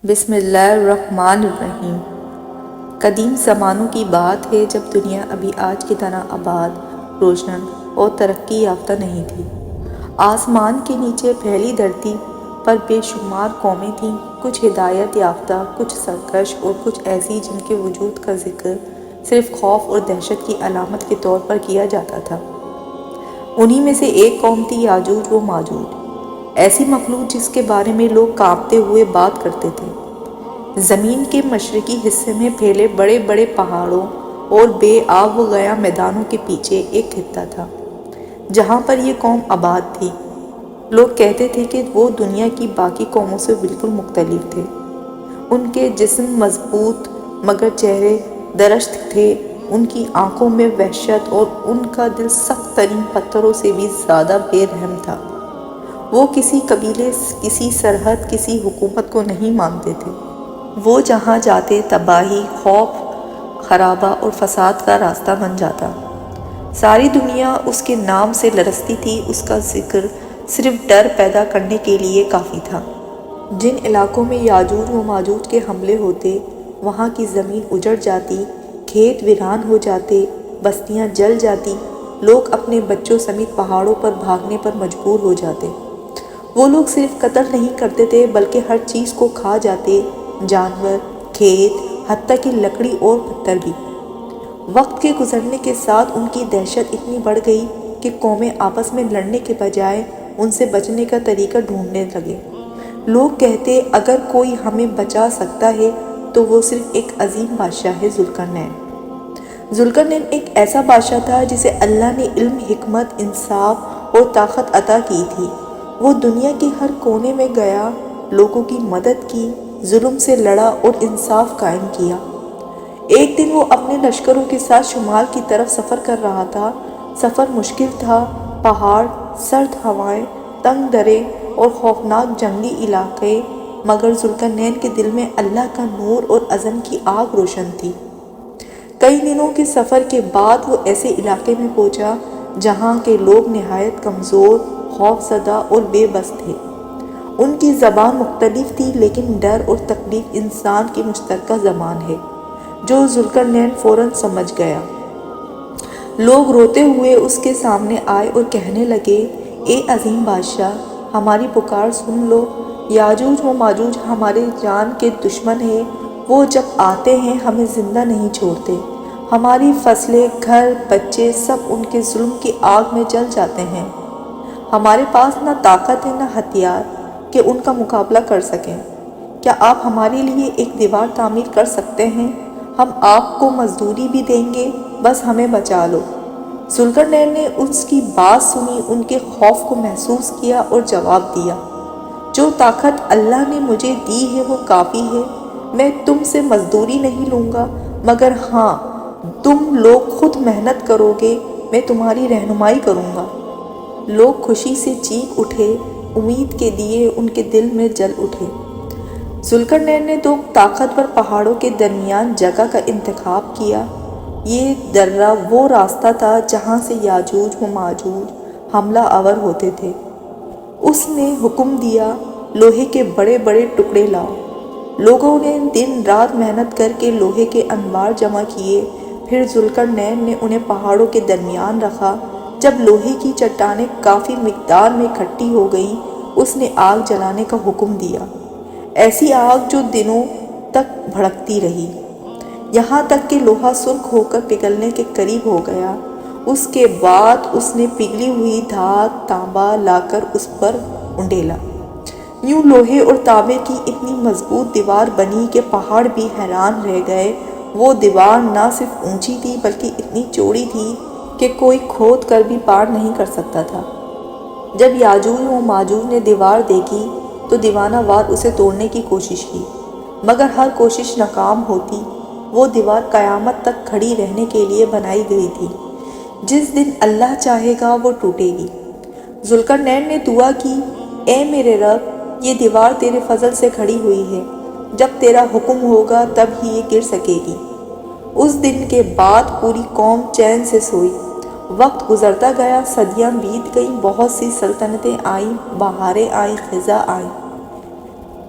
بسم اللہ الرحمن الرحیم۔ قدیم زمانوں کی بات ہے جب دنیا ابھی آج کی طرح آباد، روشن اور ترقی یافتہ نہیں تھی۔ آسمان کے نیچے پھیلی دھرتی پر بے شمار قومیں تھیں، کچھ ہدایت یافتہ، کچھ سرکش اور کچھ ایسی جن کے وجود کا ذکر صرف خوف اور دہشت کی علامت کے طور پر کیا جاتا تھا۔ انہی میں سے ایک قوم تھی یاجوج و ماجوج، ایسی مخلوق جس کے بارے میں لوگ کانپتے ہوئے بات کرتے تھے۔ زمین کے مشرقی حصے میں پھیلے بڑے بڑے پہاڑوں اور بے آب و گیا میدانوں کے پیچھے ایک خطہ تھا جہاں پر یہ قوم آباد تھی۔ لوگ کہتے تھے کہ وہ دنیا کی باقی قوموں سے بالکل مختلف تھے۔ ان کے جسم مضبوط مگر چہرے درشت تھے، ان کی آنکھوں میں وحشت اور ان کا دل سخت ترین پتھروں سے بھی زیادہ بے رحم تھا۔ وہ کسی قبیلے، کسی سرحد، کسی حکومت کو نہیں مانتے تھے۔ وہ جہاں جاتے تباہی، خوف، خرابہ اور فساد کا راستہ بن جاتا۔ ساری دنیا اس کے نام سے لرزتی تھی، اس کا ذکر صرف ڈر پیدا کرنے کے لیے کافی تھا۔ جن علاقوں میں یاجوج و ماجوج کے حملے ہوتے، وہاں کی زمین اجڑ جاتی، کھیت ویران ہو جاتے، بستیاں جل جاتی، لوگ اپنے بچوں سمیت پہاڑوں پر بھاگنے پر مجبور ہو جاتے۔ وہ لوگ صرف قتل نہیں کرتے تھے بلکہ ہر چیز کو کھا جاتے، جانور، کھیت، حتیٰ کہ لکڑی اور پتھر بھی۔ وقت کے گزرنے کے ساتھ ان کی دہشت اتنی بڑھ گئی کہ قومیں آپس میں لڑنے کے بجائے ان سے بچنے کا طریقہ ڈھونڈنے لگے۔ لوگ کہتے اگر کوئی ہمیں بچا سکتا ہے تو وہ صرف ایک عظیم بادشاہ ہے، ذوالقرنین۔ ذوالقرنین ایک ایسا بادشاہ تھا جسے اللہ نے علم، حکمت، انصاف اور طاقت عطا کی تھی۔ وہ دنیا کے ہر کونے میں گیا، لوگوں کی مدد کی، ظلم سے لڑا اور انصاف قائم کیا۔ ایک دن وہ اپنے لشکروں کے ساتھ شمال کی طرف سفر کر رہا تھا۔ سفر مشکل تھا، پہاڑ، سرد ہوائیں، تنگ درے اور خوفناک جنگلی علاقے، مگر ذوالقرنین کے دل میں اللہ کا نور اور عزم کی آگ روشن تھی۔ کئی دنوں کے سفر کے بعد وہ ایسے علاقے میں پہنچا جہاں کے لوگ نہایت کمزور، خوف زدہ اور بے بس تھے۔ ان کی زبان مختلف تھی لیکن ڈر اور تکلیف انسان کی مشترکہ زبان ہے، جو ذوالقرنین فوراً سمجھ گیا۔ لوگ روتے ہوئے اس کے سامنے آئے اور کہنے لگے، اے عظیم بادشاہ، ہماری پکار سن لو۔ یاجوج و ماجوج ہمارے جان کے دشمن ہیں، وہ جب آتے ہیں ہمیں زندہ نہیں چھوڑتے۔ ہماری فصلیں، گھر، بچے سب ان کے ظلم کی آگ میں جل جاتے ہیں۔ ہمارے پاس نہ طاقت ہے نہ ہتھیار کہ ان کا مقابلہ کر سکیں۔ کیا آپ ہمارے لیے ایک دیوار تعمیر کر سکتے ہیں؟ ہم آپ کو مزدوری بھی دیں گے، بس ہمیں بچا لو۔ ذوالقرنین نے اس کی بات سنی، ان کے خوف کو محسوس کیا اور جواب دیا، جو طاقت اللہ نے مجھے دی ہے وہ کافی ہے۔ میں تم سے مزدوری نہیں لوں گا، مگر ہاں تم لوگ خود محنت کرو گے، میں تمہاری رہنمائی کروں گا۔ لوگ خوشی سے چیخ اٹھے، امید کے دیے ان کے دل میں جل اٹھے۔ ذوالقرنین نے دو طاقتور پہاڑوں کے درمیان جگہ کا انتخاب کیا۔ یہ درہ وہ راستہ تھا جہاں سے یاجوج و ماجوج حملہ آور ہوتے تھے۔ اس نے حکم دیا، لوہے کے بڑے بڑے ٹکڑے لاؤ۔ لوگوں نے دن رات محنت کر کے لوہے کے انبار جمع کیے، پھر ذوالقرنین نے انہیں پہاڑوں کے درمیان رکھا۔ جب لوہے کی چٹانیں کافی مقدار میں اکٹھی ہو گئیں، اس نے آگ جلانے کا حکم دیا، ایسی آگ جو دنوں تک بھڑکتی رہی، یہاں تک کہ لوہا سرخ ہو کر پگھلنے کے قریب ہو گیا۔ اس کے بعد اس نے پگھلی ہوئی دھات، تانبا لا کر اس پر انڈیلا۔ یوں لوہے اور تانبے کی اتنی مضبوط دیوار بنی کہ پہاڑ بھی حیران رہ گئے۔ وہ دیوار نہ صرف اونچی تھی بلکہ اتنی چوڑی تھی کہ کوئی کھود کر بھی پار نہیں کر سکتا تھا۔ جب یاجوج و ماجوج نے دیوار دیکھی تو دیوانہ وار اسے توڑنے کی کوشش کی، مگر ہر کوشش ناکام ہوتی۔ وہ دیوار قیامت تک کھڑی رہنے کے لیے بنائی گئی تھی، جس دن اللہ چاہے گا وہ ٹوٹے گی۔ ذوالقرنین نے دعا کی، اے میرے رب، یہ دیوار تیرے فضل سے کھڑی ہوئی ہے، جب تیرا حکم ہوگا تب ہی یہ گر سکے گی۔ اس دن کے بعد پوری قوم چین سے سوئی۔ وقت گزرتا گیا، صدیاں بیت گئیں، بہت سی سلطنتیں آئیں، بہاریں آئیں، خزاں آئیں،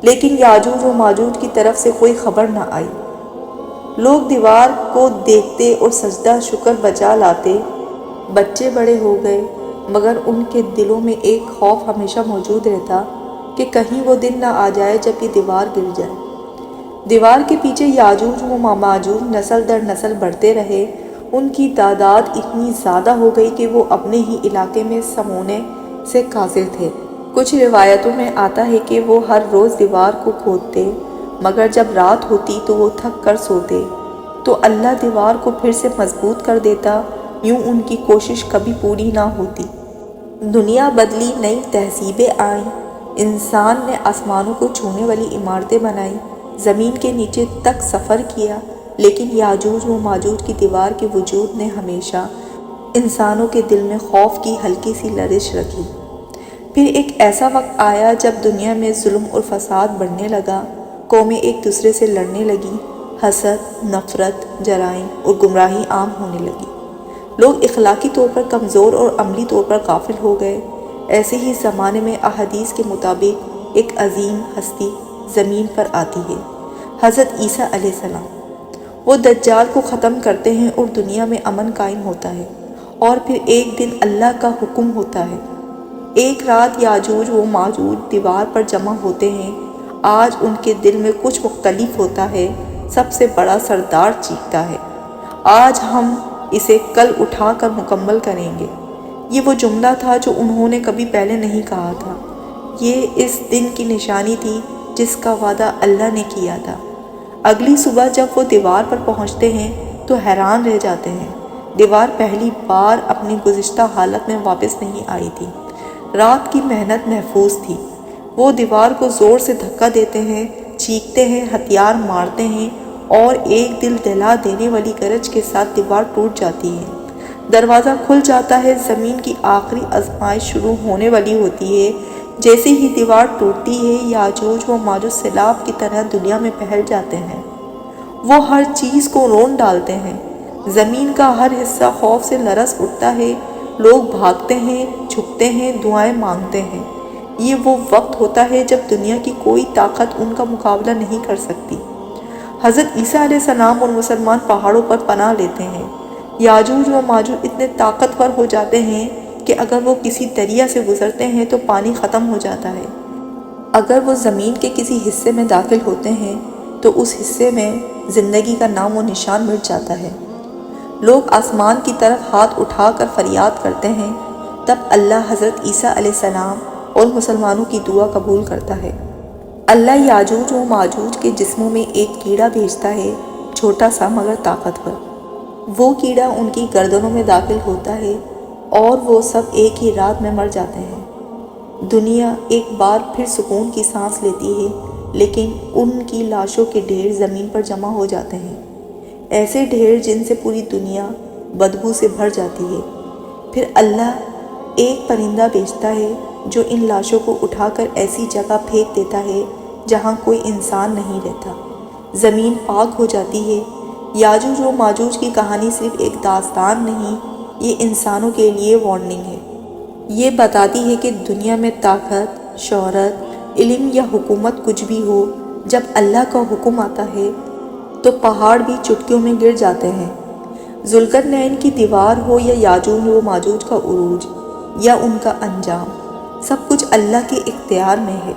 لیکن یاجوج و ماجوج کی طرف سے کوئی خبر نہ آئی۔ لوگ دیوار کو دیکھتے اور سجدہ شکر بجا لاتے۔ بچے بڑے ہو گئے، مگر ان کے دلوں میں ایک خوف ہمیشہ موجود رہتا کہ کہیں وہ دن نہ آ جائے جب یہ دیوار گر جائے۔ دیوار کے پیچھے یاجوج و ماجوج نسل در نسل بڑھتے رہے۔ ان کی تعداد اتنی زیادہ ہو گئی کہ وہ اپنے ہی علاقے میں سمونے سے قاصر تھے۔ کچھ روایتوں میں آتا ہے کہ وہ ہر روز دیوار کو کھودتے، مگر جب رات ہوتی تو وہ تھک کر سوتے تو اللہ دیوار کو پھر سے مضبوط کر دیتا۔ یوں ان کی کوشش کبھی پوری نہ ہوتی۔ دنیا بدلی، نئی تہذیبیں آئیں، انسان نے آسمانوں کو چھونے والی عمارتیں بنائیں، زمین کے نیچے تک سفر کیا، لیکن یاجوج و ماجوج کی دیوار کے وجود نے ہمیشہ انسانوں کے دل میں خوف کی ہلکی سی لرزش رکھی۔ پھر ایک ایسا وقت آیا جب دنیا میں ظلم اور فساد بڑھنے لگا، قومیں ایک دوسرے سے لڑنے لگیں، حسد، نفرت، جرائم اور گمراہی عام ہونے لگی۔ لوگ اخلاقی طور پر کمزور اور عملی طور پر غافل ہو گئے۔ ایسے ہی زمانے میں احادیث کے مطابق ایک عظیم ہستی زمین پر آتی ہے، حضرت عیسیٰ علیہ السلام۔ وہ دجال کو ختم کرتے ہیں اور دنیا میں امن قائم ہوتا ہے، اور پھر ایک دن اللہ کا حکم ہوتا ہے۔ ایک رات یاجوج و ماجوج دیوار پر جمع ہوتے ہیں۔ آج ان کے دل میں کچھ مختلف ہوتا ہے۔ سب سے بڑا سردار چیختا ہے، آج ہم اسے کل اٹھا کر مکمل کریں گے۔ یہ وہ جملہ تھا جو انہوں نے کبھی پہلے نہیں کہا تھا۔ یہ اس دن کی نشانی تھی جس کا وعدہ اللہ نے کیا تھا۔ اگلی صبح جب وہ دیوار پر پہنچتے ہیں تو حیران رہ جاتے ہیں۔ دیوار پہلی بار اپنی گزشتہ حالت میں واپس نہیں آئی تھی۔ رات کی محنت محفوظ تھی۔ وہ دیوار کو زور سے دھکا دیتے ہیں، چیختے ہیں، ہتھیار مارتے ہیں، اور ایک دل دہلا دینے والی گرج کے ساتھ دیوار ٹوٹ جاتی ہے۔ دروازہ کھل جاتا ہے، زمین کی آخری آزمائش شروع ہونے والی ہوتی ہے۔ جیسے ہی دیوار ٹوٹتی ہے، یاجوج و ماجوج سیلاب کی طرح دنیا میں پھیل جاتے ہیں۔ وہ ہر چیز کو رون ڈالتے ہیں۔ زمین کا ہر حصہ خوف سے لرز اٹھتا ہے۔ لوگ بھاگتے ہیں، چھپتے ہیں، دعائیں مانگتے ہیں۔ یہ وہ وقت ہوتا ہے جب دنیا کی کوئی طاقت ان کا مقابلہ نہیں کر سکتی۔ حضرت عیسیٰ علیہ السلام اور مسلمان پہاڑوں پر پناہ لیتے ہیں۔ یاجوج و ماجوج اتنے طاقتور ہو جاتے ہیں کہ اگر وہ کسی دریا سے گزرتے ہیں تو پانی ختم ہو جاتا ہے۔ اگر وہ زمین کے کسی حصے میں داخل ہوتے ہیں تو اس حصے میں زندگی کا نام و نشان مٹ جاتا ہے۔ لوگ آسمان کی طرف ہاتھ اٹھا کر فریاد کرتے ہیں، تب اللہ حضرت عیسیٰ علیہ السلام اور مسلمانوں کی دعا قبول کرتا ہے۔ اللہ یاجوج و ماجوج کے جسموں میں ایک کیڑا بھیجتا ہے، چھوٹا سا مگر طاقتور۔ وہ کیڑا ان کی گردنوں میں داخل ہوتا ہے اور وہ سب ایک ہی رات میں مر جاتے ہیں۔ دنیا ایک بار پھر سکون کی سانس لیتی ہے، لیکن ان کی لاشوں کے ڈھیر زمین پر جمع ہو جاتے ہیں، ایسے ڈھیر جن سے پوری دنیا بدبو سے بھر جاتی ہے۔ پھر اللہ ایک پرندہ بھیجتا ہے جو ان لاشوں کو اٹھا کر ایسی جگہ پھینک دیتا ہے جہاں کوئی انسان نہیں رہتا۔ زمین پاک ہو جاتی ہے۔ یاجوج و ماجوج کی کہانی صرف ایک داستان نہیں، یہ انسانوں کے لیے وارننگ ہے۔ یہ بتاتی ہے کہ دنیا میں طاقت، شہرت، علم یا حکومت کچھ بھی ہو، جب اللہ کا حکم آتا ہے تو پہاڑ بھی چٹکیوں میں گر جاتے ہیں۔ ذوالقرنین کی دیوار ہو یا یاجوج و ماجوج کا عروج یا ان کا انجام، سب کچھ اللہ کے اختیار میں ہے۔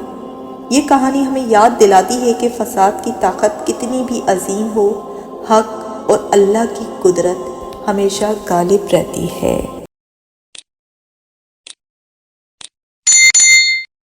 یہ کہانی ہمیں یاد دلاتی ہے کہ فساد کی طاقت کتنی بھی عظیم ہو، حق اور اللہ کی قدرت ہمیشہ غالب رہتی ہے۔